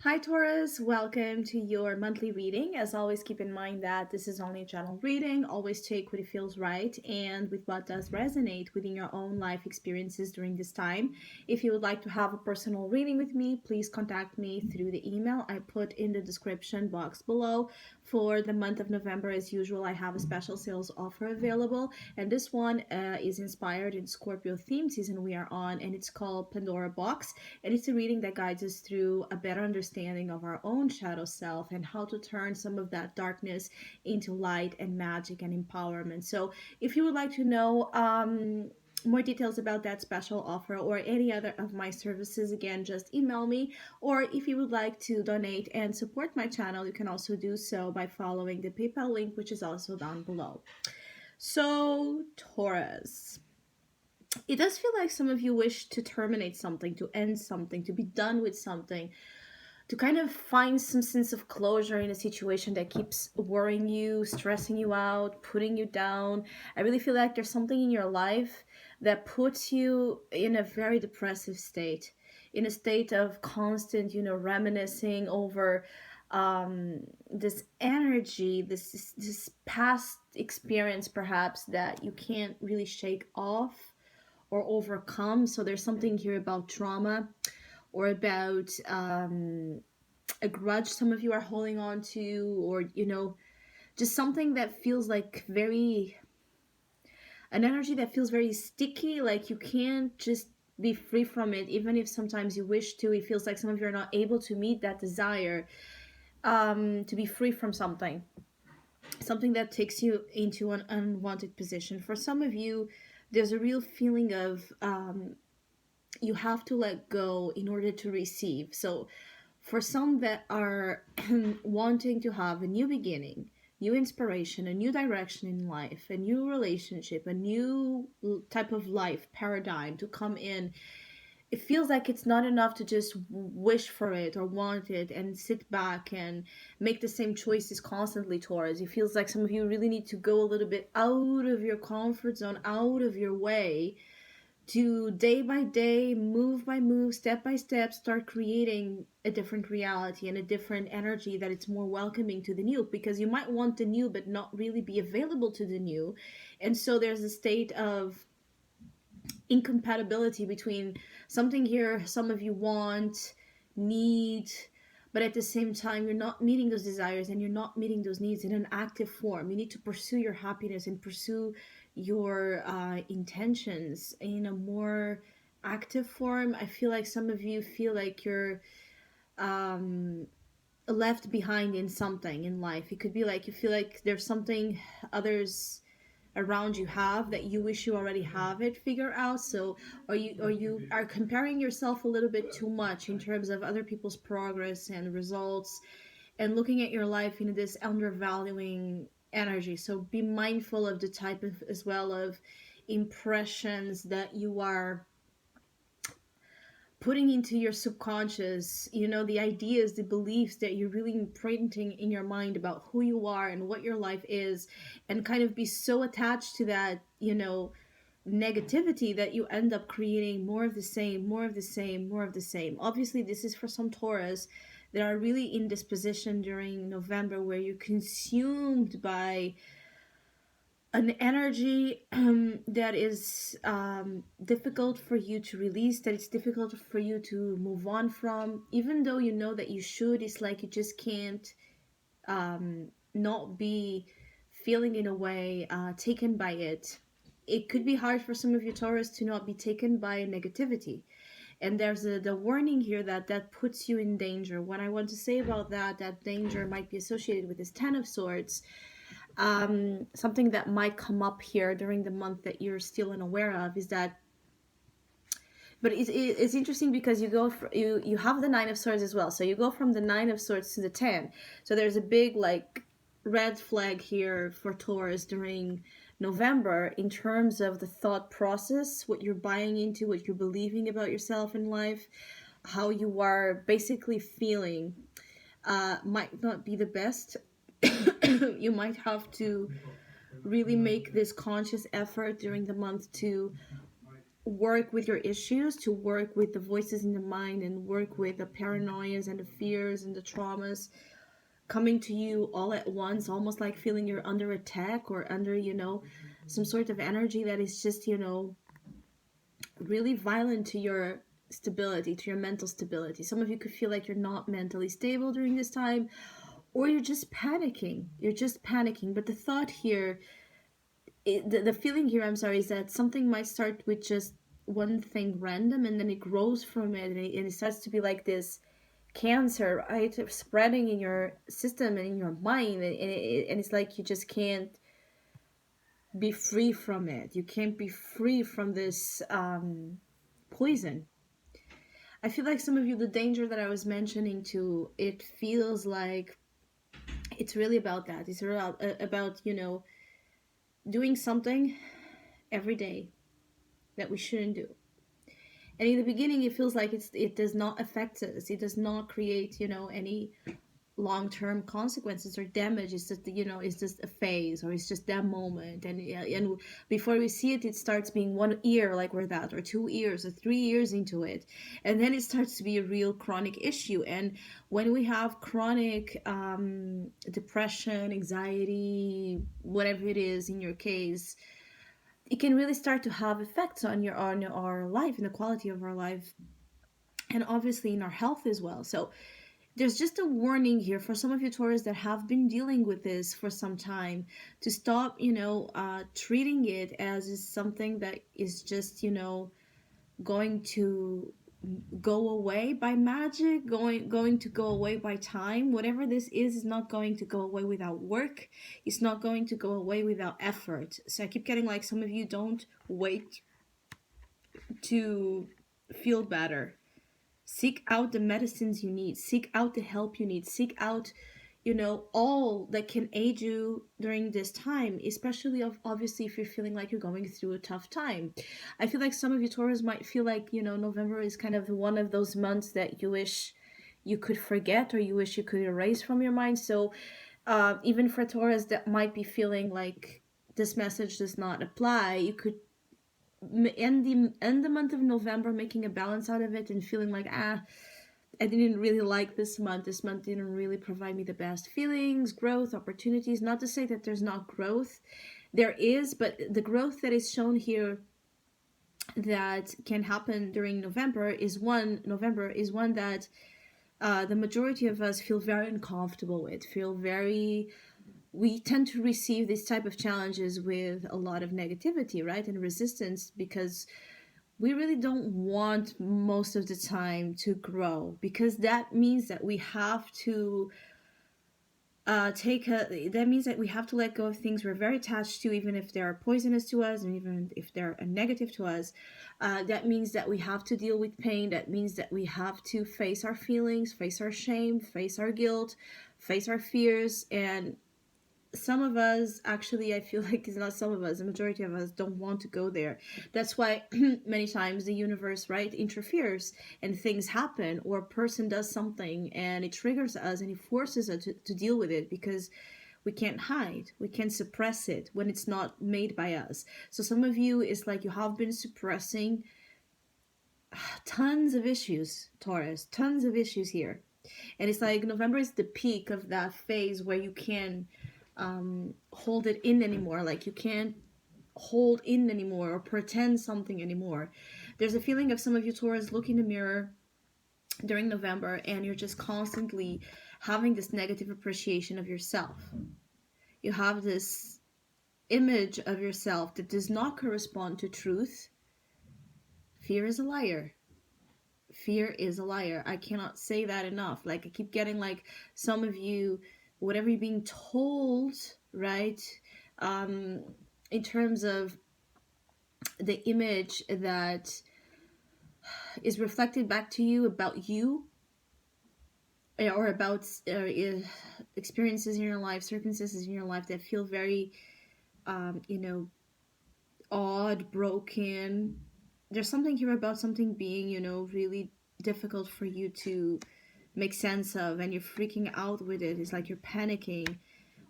Hi Taurus, welcome to your monthly reading. As always, keep in mind that this is only a general reading. Always take what feels right and with what does resonate within your own life experiences during this time. If you would like to have a personal reading with me, please contact me through the email I put in the description box below. For the month of November, as usual, I have a special sales offer available, and this one is inspired in Scorpio theme season we are on, and it's called Pandora Box, and it's a reading that guides us through a better understanding of our own shadow self and how to turn some of that darkness into light and magic and empowerment. So, if you would like to know more details about that special offer or any other of my services, again, just email me. Or if you would like to donate and support my channel, you can also do so by following the PayPal link, which is also down below. So, Taurus, it does feel like some of you wish to terminate something, to end something, to be done with something, to kind of find some sense of closure in a situation that keeps worrying you, stressing you out, putting you down. I really feel like there's something in your life that puts you in a very depressive state, in a state of constant, reminiscing over this energy, this past experience perhaps that you can't really shake off or overcome. So there's something here about trauma or about a grudge some of you are holding on to, or just something that feels like very an energy that feels very sticky, like you can't just be free from it, even if sometimes you wish to. It feels like some of you are not able to meet that desire to be free from something that takes you into an unwanted position. For some of you, there's a real feeling of you have to let go in order to receive. So for some that are wanting to have a new beginning, new inspiration, a new direction in life, a new relationship, a new type of life paradigm to come in, it feels like it's not enough to just wish for it or want it and sit back and make the same choices constantly towards. It feels like some of you really need to go a little bit out of your comfort zone, out of your way, to day by day, move by move, step by step, start creating a different reality and a different energy that it's more welcoming to the new, because you might want the new but not really be available to the new. And so there's a state of incompatibility between something here some of you want, need, but at the same time you're not meeting those desires and you're not meeting those needs in an active form. You need to pursue your happiness and pursue your intentions in a more active form. I feel like some of you feel like you're um, left behind in something in life. It could be like you feel like there's something others around you have that you wish you already have it figured out. So or you are comparing yourself a little bit too much in terms of other people's progress and results, and looking at your life in this undervaluing energy. So be mindful of the type of as well of impressions that you are putting into your subconscious, the ideas, the beliefs that you're really imprinting in your mind about who you are and what your life is, and kind of be so attached to that, negativity that you end up creating more of the same, more of the same, more of the same. Obviously, this is for some Taurus that are really in this position during November where you're consumed by an energy that is difficult for you to release, that it's difficult for you to move on from, even though you know that you should. It's like you just can't not be feeling in a way taken by it. It could be hard for some of you Taurus to not be taken by negativity, and there's the warning here that that puts you in danger. What I want to say about that danger might be associated with this Ten of Swords. Something that might come up here during the month that you're still unaware of is that, but it's interesting because you have the Nine of Swords as well, so you go from the Nine of Swords to the 10. So there's a big like red flag here for Taurus during November in terms of the thought process, what you're buying into, what you're believing about yourself in life, how you are basically feeling might not be the best. You might have to really make this conscious effort during the month to work with your issues, to work with the voices in the mind, and work with the paranoias and the fears and the traumas coming to you all at once, almost like feeling you're under attack or under, some sort of energy that is just, really violent to your stability, to your mental stability. Some of you could feel like you're not mentally stable during this time, or you're just panicking. You're just panicking. But the thought here, the feeling here, I'm sorry, is that something might start with just one thing random, and then it grows from it, and it starts to be like this cancer, right, spreading in your system and in your mind, and it's like you just can't be free from it. You can't be free from this poison. I feel like some of you, the danger that I was mentioning to, it feels like it's really about that. It's about doing something every day that we shouldn't do. And in the beginning, it feels like it does not affect us. It does not create any long-term consequences or damage. It's just it's just a phase, or it's just that moment, and before we see it, it starts being 1 year like we're that, or 2 years or 3 years into it, and then it starts to be a real chronic issue. And when we have chronic depression, anxiety, whatever it is in your case, it can really start to have effects on our life and the quality of our life, and obviously in our health as well. So there's just a warning here for some of you Taurus that have been dealing with this for some time, to stop, treating it as something that is just, going to go away by magic, going to go away by time. Whatever this is not going to go away without work. It's not going to go away without effort. So I keep getting like, some of you don't wait to feel better. Seek out the medicines you need. Seek out the help you need. Seek out, all that can aid you during this time, especially obviously if you're feeling like you're going through a tough time. I feel like some of you Taurus might feel like, November is kind of one of those months that you wish you could forget, or you wish you could erase from your mind. So even for Taurus that might be feeling like this message does not apply, you could end the month of November making a balance out of it and feeling like, I didn't really like this month. This month didn't really provide me the best feelings, growth, opportunities. Not to say that there's not growth. There is, but the growth that is shown here that can happen during November is one that the majority of us feel very uncomfortable with, we tend to receive this type of challenges with a lot of negativity, right? And resistance, because we really don't want most of the time to grow, because that means that we have to that means that we have to let go of things we're very attached to, even if they're poisonous to us and even if they're negative to us. That means that we have to deal with pain. That means that we have to face our feelings, face our shame, face our guilt, face our fears. And some of us, actually, I feel like it's not some of us, the majority of us don't want to go there. That's why many times the universe, right, interferes and things happen, or a person does something and it triggers us and it forces us to deal with it, because we can't hide, we can't suppress it when it's not made by us. So some of you, is like you have been suppressing tons of issues, Taurus, tons of issues here. And it's like November is the peak of that phase where you can hold it in anymore. Like you can't hold in anymore or pretend something anymore. There's a feeling of some of you Taurus look in the mirror during November and you're just constantly having this negative appreciation of yourself. You have this image of yourself that does not correspond to truth. Fear is a liar. Fear is a liar. I cannot say that enough. Like I keep getting like some of you, whatever you're being told, right, in terms of the image that is reflected back to you about you, or about experiences in your life, circumstances in your life that feel very, odd, broken. There's something here about something being, really difficult for you to make sense of, and you're freaking out with it. It's like you're panicking,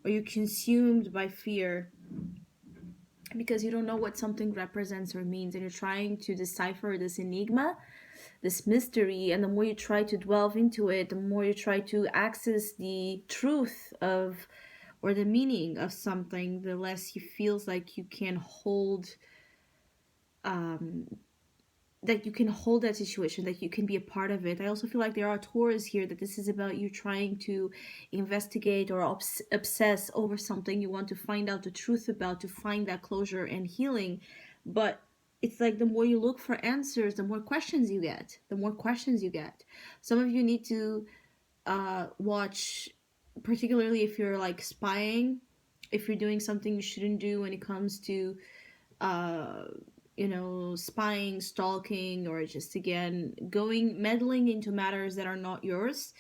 or you're consumed by fear. because you don't know what something represents or means, and you're trying to decipher this enigma, this mystery. And the more you try to delve into it, the more you try to access the truth of, or the meaning of something, the less you feels like you can hold, um, that you can hold that situation, that you can be a part of it. I also feel like there are Taurus here, that this is about you trying to investigate or obsess over something you want to find out the truth about, to find that closure and healing. But it's like the more you look for answers, the more questions you get, the more questions you get. Some of you need to watch, particularly if you're like spying, if you're doing something you shouldn't do when it comes to uh, spying, stalking, or just again going meddling into matters that are not yours.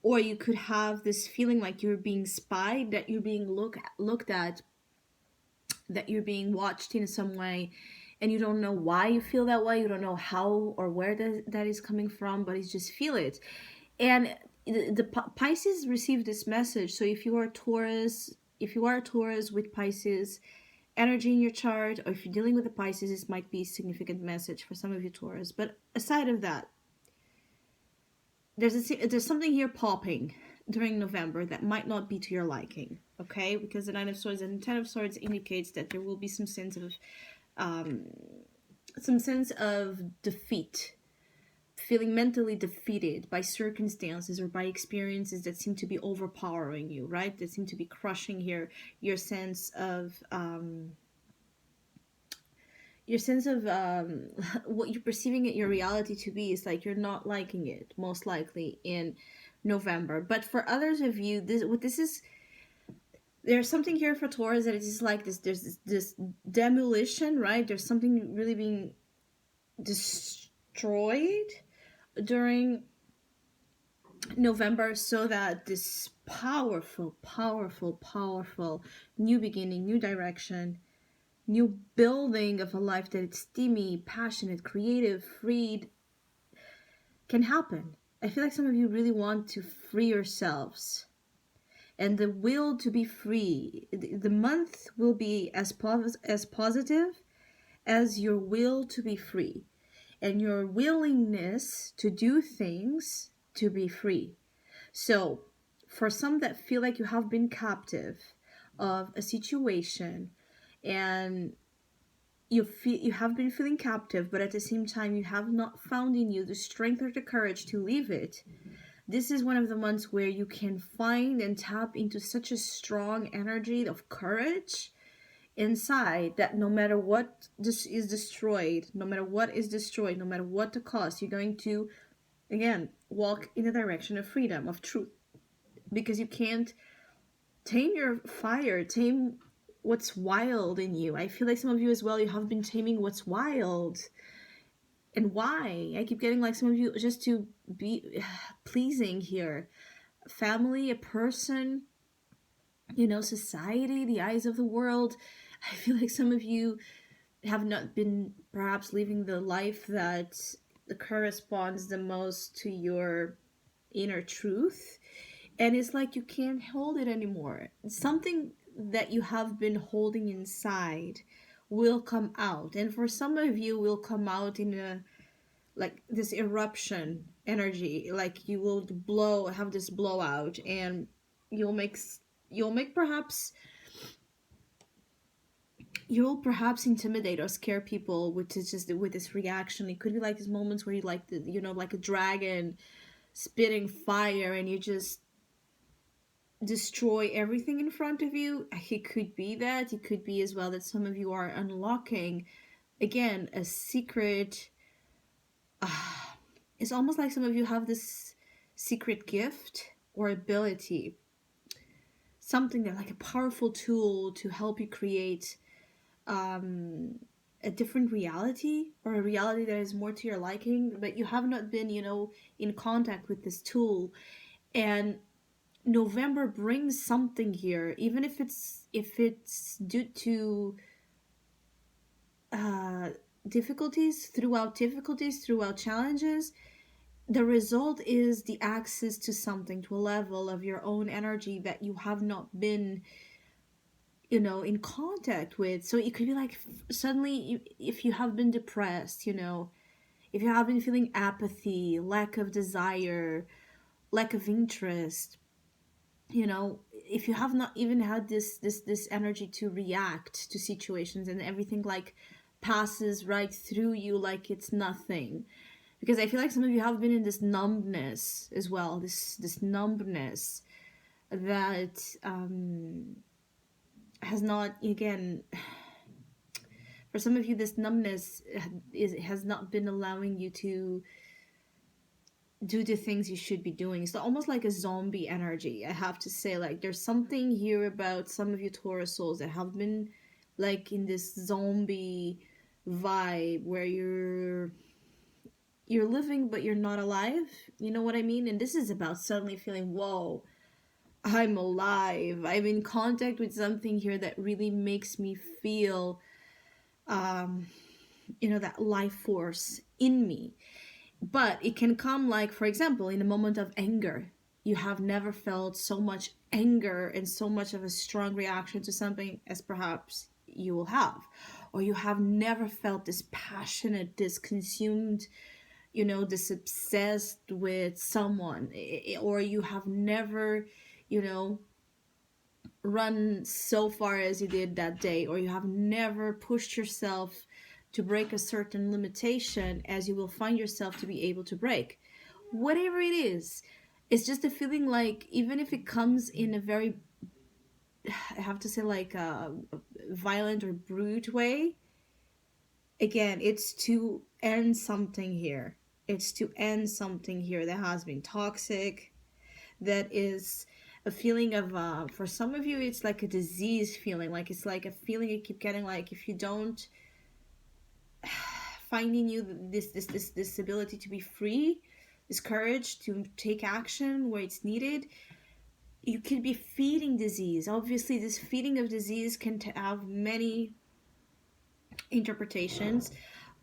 Or you could have this feeling like you're being spied, that you're being looked at, that you're being watched in some way, and you don't know why you feel that way. You don't know how or where that is coming from, but you just feel it. And the Pisces received this message. So if you are a Taurus with Pisces energy in your chart, or if you're dealing with the Pisces, this might be a significant message for some of you Taurus. But aside of that, there's something here popping during November that might not be to your liking. Okay, because the Nine of Swords and Ten of Swords indicates that there will be um, some sense of defeat, feeling mentally defeated by circumstances or by experiences that seem to be overpowering you, right? That seem to be crushing here your sense of what you're perceiving it, your reality to be, is like you're not liking it most likely in November. But for others of you, this is, there's something here for Taurus that it is like this. There's this demolition, right? There's something really being destroyed during November, so that this powerful, powerful, powerful new beginning, new direction, new building of a life that it's steamy, passionate, creative, freed, can happen. I feel like some of you really want to free yourselves. And the will to be free, the month will be as positive as your will to be free, and your willingness to do things to be free. So, for some that feel like you have been captive of a situation, and you have been feeling captive, but at the same time you have not found in you the strength or the courage to leave it, this is one of the months where you can find and tap into such a strong energy of courage inside, that no matter what this is destroyed, no matter what is destroyed, no matter what the cost, you're going to again walk in the direction of freedom, of truth, because you can't tame your fire, tame what's wild in you. I feel like some of you as well, you have been taming what's wild. And why? I keep getting like some of you just to be pleasing here. Family, a person, society, the eyes of the world. I feel like some of you have not been perhaps living the life that corresponds the most to your inner truth. And it's like you can't hold it anymore. Something that you have been holding inside will come out. And for some of you, will come out in a like this eruption energy, like you will have this blowout, and you'll make you'll make perhaps you'll perhaps intimidate or scare people with this reaction. It could be like these moments where you like like a dragon spitting fire, and you just destroy everything in front of you. It could be that. It could be as well that some of you are unlocking again a secret. It's almost like some of you have this secret gift or ability, something that like a powerful tool to help you create a different reality, or a reality that is more to your liking, but you have not been in contact with this tool. And November brings something here, even if it's due to difficulties, throughout challenges. The result is the access to something, to a level of your own energy that you have not been in contact with. So it could be like suddenly if you have been depressed, if you have been feeling apathy, lack of desire, lack of interest, if you have not even had this energy to react to situations, and everything like passes right through you like it's nothing. Because I feel like some of you have been in this numbness as well, this numbness that has not, again, for some of you, this numbness has not been allowing you to do the things you should be doing. It's almost like a zombie energy, I have to say. Like, there's something here about some of you Taurus souls that have been like in this zombie vibe where you're living but you're not alive. You know what I mean? And this is about suddenly feeling, whoa, I'm alive. I'm in contact with something here that really makes me feel that life force in me. But it can come, like, for example, in a moment of anger. You have never felt so much anger and so much of a strong reaction to something as perhaps you will have. Or you have never felt this passionate, this consumed, this obsessed with someone. Or you have never, you know, run so far as you did that day. Or you have never pushed yourself to break a certain limitation as you will find yourself to be able to break. Whatever it is, it's just a feeling like, even if it comes in a very, I have to say, like a violent or brute way, again, it's to end something here. It's to end something here that has been toxic, that is a feeling of, for some of you, it's like a disease feeling. Like, it's like a feeling you keep getting, like, if you don't finding you this ability to be free, this courage to take action where it's needed, you could be feeding disease. Obviously, this feeding of disease can have many interpretations,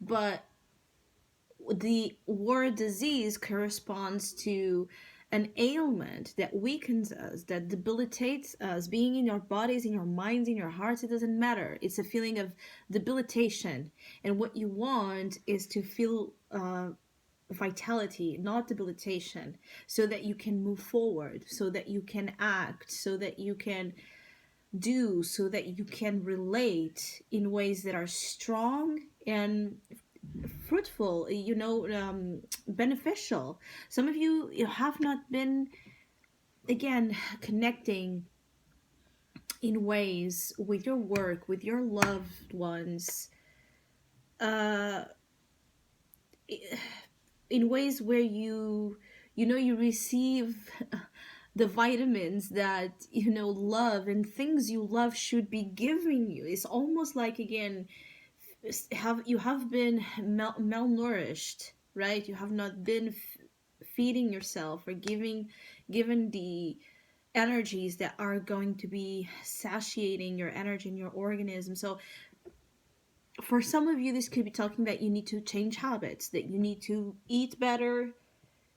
but the word disease corresponds to an ailment that weakens us, that debilitates us, being in your bodies, in your minds, in your hearts. It doesn't matter. It's a feeling of debilitation. And what you want is to feel vitality, not debilitation, so that you can move forward, so that you can act, so that you can do, so that you can relate in ways that are strong and fruitful, beneficial. Some of you have not been, again, connecting in ways with your work, with your loved ones, uh, in ways where you receive the vitamins that love and things you love should be giving you. It's almost like, again, you have been malnourished, right? You have not been feeding yourself or given the energies that are going to be satiating your energy in your organism. So for some of you, this could be talking that you need to change habits, that you need to eat better,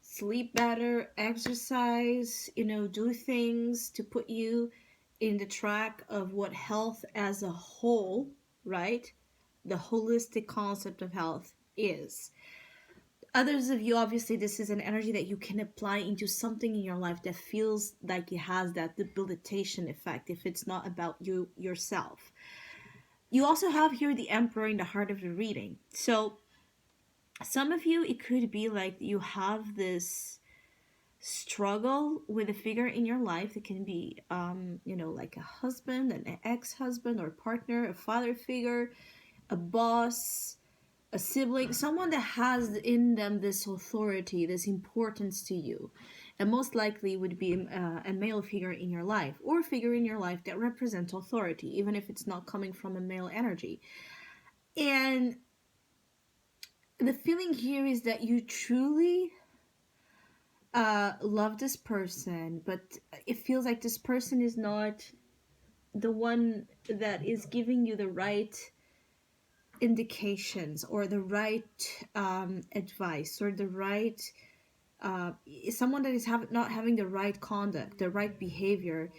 sleep better, exercise, do things to put you in the track of what health as a whole, right? The holistic concept of health is. Others of you, obviously, this is an energy that you can apply into something in your life that feels like it has that debilitation effect if it's not about you yourself. You also have here the Emperor in the heart of the reading. So some of you, it could be like you have this struggle with a figure in your life. It can be like a husband, an ex-husband or partner, a father figure, a boss, a sibling, someone that has in them this authority, this importance to you. And most likely would be a male figure in your life, or a figure in your life that represents authority, even if it's not coming from a male energy. And the feeling here is that you truly love this person, but it feels like this person is not the one that is giving you the right indications or the right advice, or the right someone that is not having the right conduct, the right behavior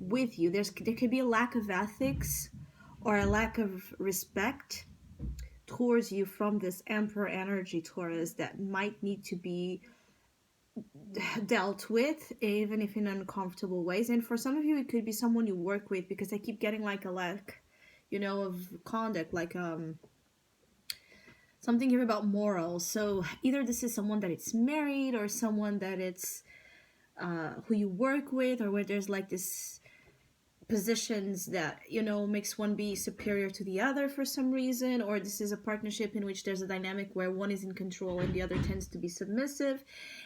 with you. There could be a lack of ethics or a lack of respect towards you from this Emperor energy, Taurus, that might need to be dealt with, even if in uncomfortable ways. And for some of you, it could be someone you work with, because I keep getting like a lack, of conduct, like something here about morals. So either this is someone that it's married, or someone that it's who you work with, or where there's like this positions that makes one be superior to the other for some reason, or this is a partnership in which there's a dynamic where one is in control and the other tends to be submissive.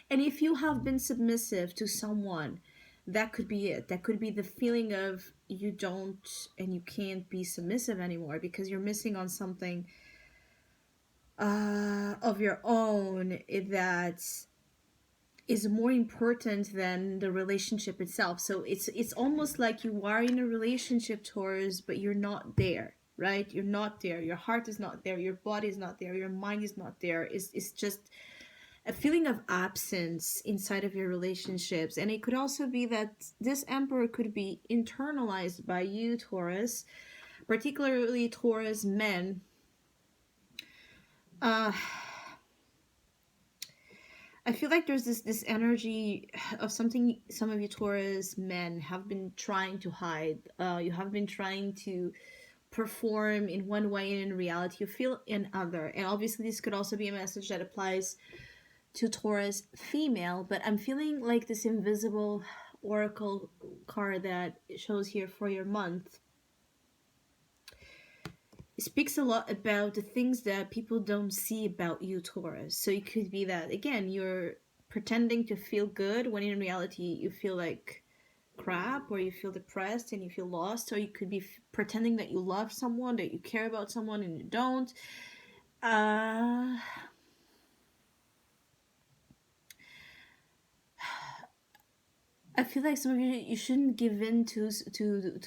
And if you have been submissive to someone, that could be it. That could be the feeling of you don't and you can't be submissive anymore because you're missing on something of your own that is more important than the relationship itself. So it's almost like you are in a relationship, Taurus, but you're not there, right? You're not there. Your heart is not there. Your body is not there. Your mind is not there. It's just a feeling of absence inside of your relationships. And it could also be that this Emperor could be internalized by you, Taurus, particularly Taurus men. I feel like there's this energy of something some of you Taurus men have been trying to hide. You have been trying to perform in one way, and in reality you feel another. And obviously this could also be a message that applies to Taurus female, but I'm feeling like this invisible oracle card that shows here for your month speaks a lot about the things that people don't see about you, Taurus. So it could be that, again, you're pretending to feel good when in reality you feel like crap, or you feel depressed and you feel lost. Or you could be pretending that you love someone, that you care about someone, and you don't. I feel like some of you shouldn't give in to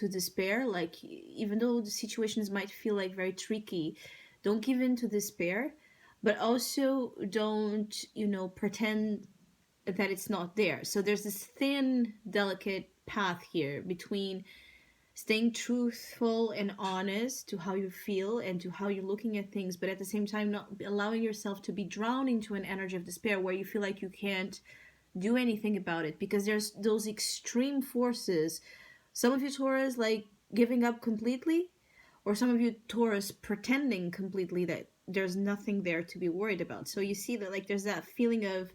despair. Like, even though the situations might feel like very tricky, don't give in to despair, but also don't pretend that it's not there. So there's this thin, delicate path here between staying truthful and honest to how you feel and to how you're looking at things, but at the same time not allowing yourself to be drowned into an energy of despair where you feel like you can't do anything about it, because there's those extreme forces. Some of you Taurus like giving up completely, or some of you Taurus pretending completely that there's nothing there to be worried about. So you see that like there's that feeling of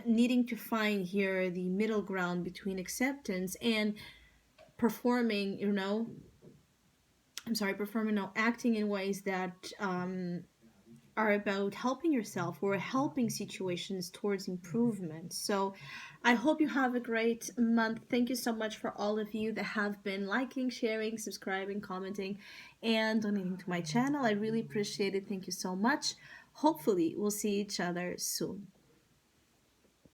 needing to find here the middle ground between acceptance and performing, performing, no, acting in ways that are about helping yourself or helping situations towards improvement. So I hope you have a great month. Thank you so much for all of you that have been liking, sharing, subscribing, commenting, and donating to my channel. I really appreciate it. Thank you so much. Hopefully we'll see each other soon.